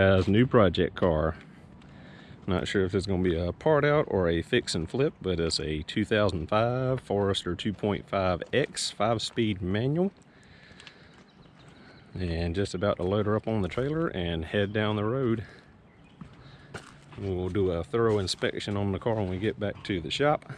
guys, new project car. Not sure if it's going to be a part out or a fix and flip, but it's a 2005 Forester 2.5X 5-speed manual. And just about to load her up on the trailer and head down the road. We'll do a thorough inspection on the car when we get back to the shop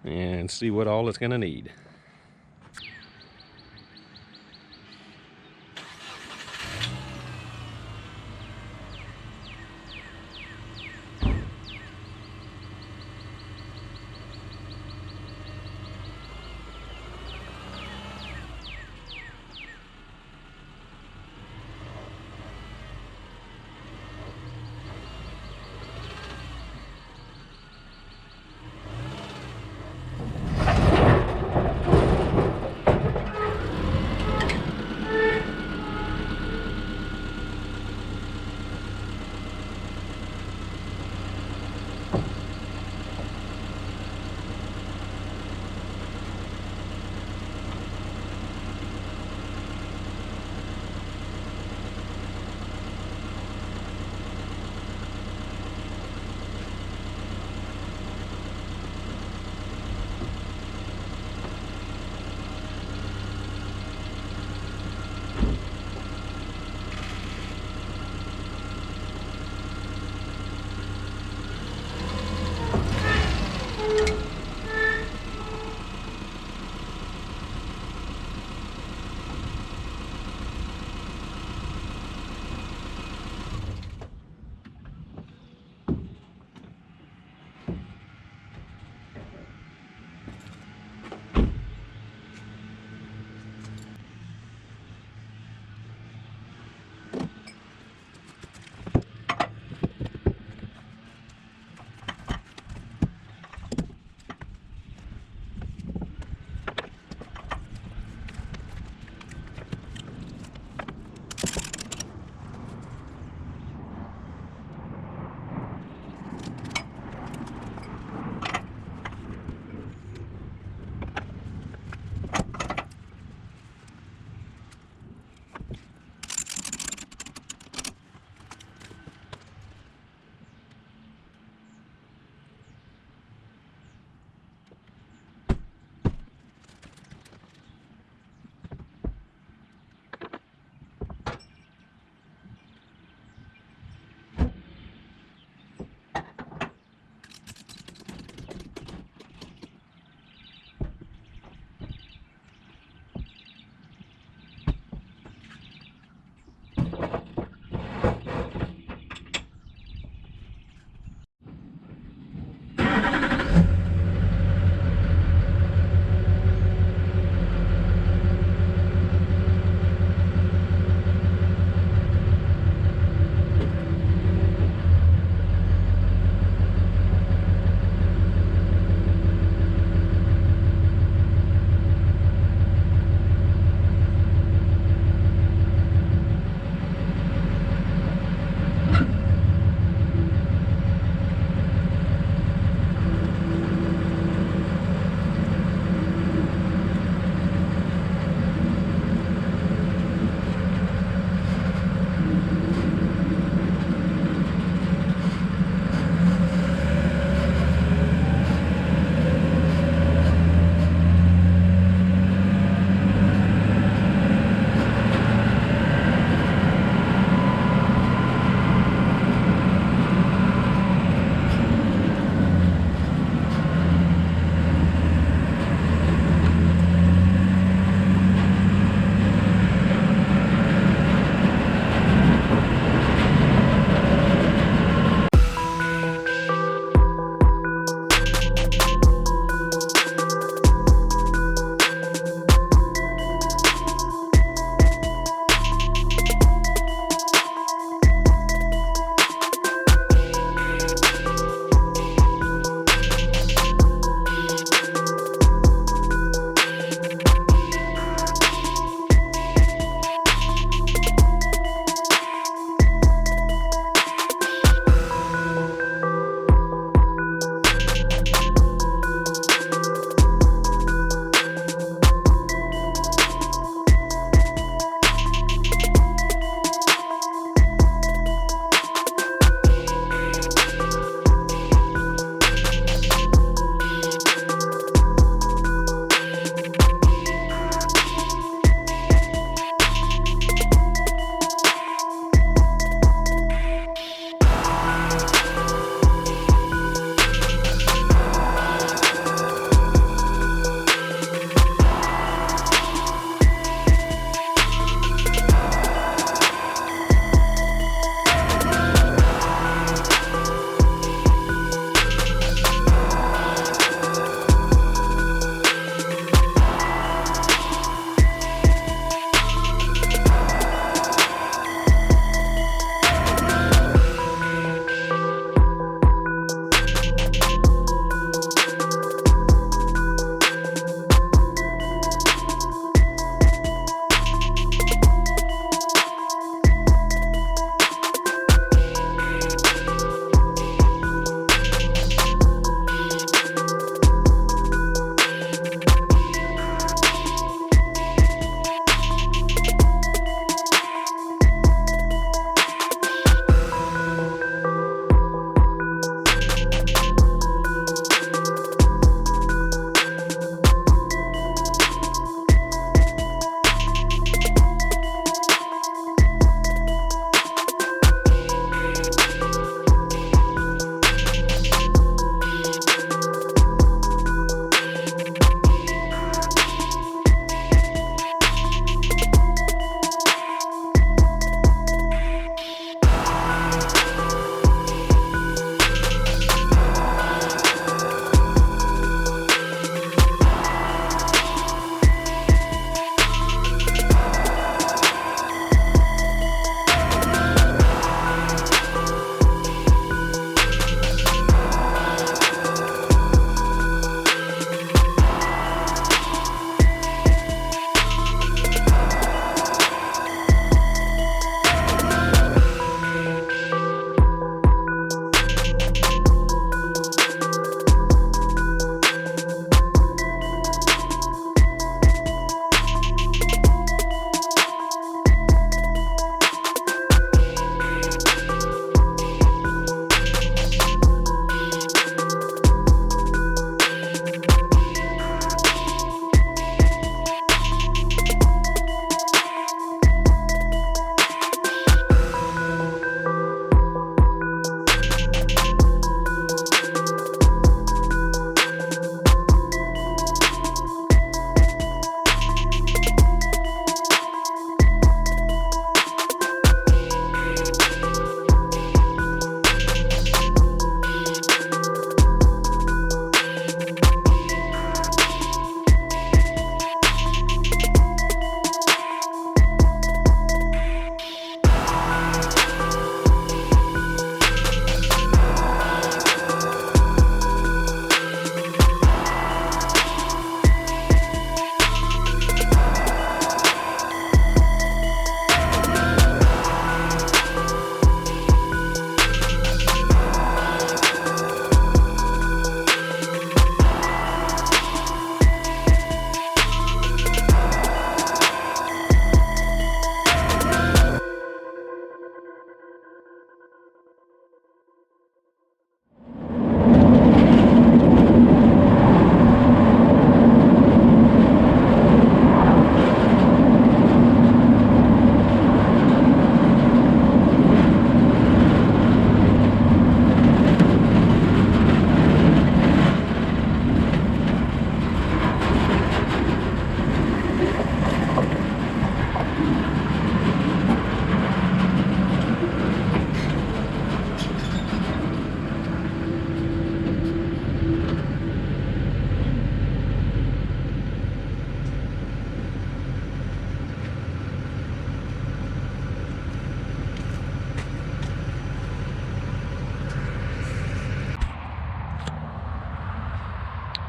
and see what all it's going to need.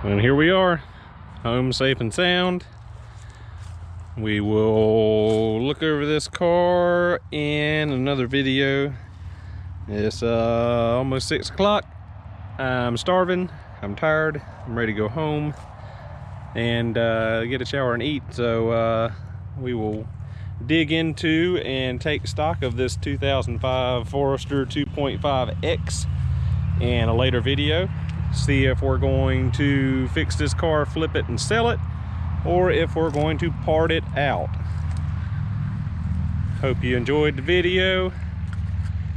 And here we are, home safe and sound. We will look over this car in another video. It's almost 6 o'clock. I'm starving, I'm tired, I'm ready to go home and get a shower and eat. So we will dig into and take stock of this 2005 Forester 2.5X in a later video. See if we're going to fix this car, flip it and sell it, or if we're going to part it out. Hope you enjoyed the video.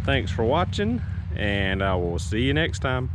Thanks for watching, and I will see you next time.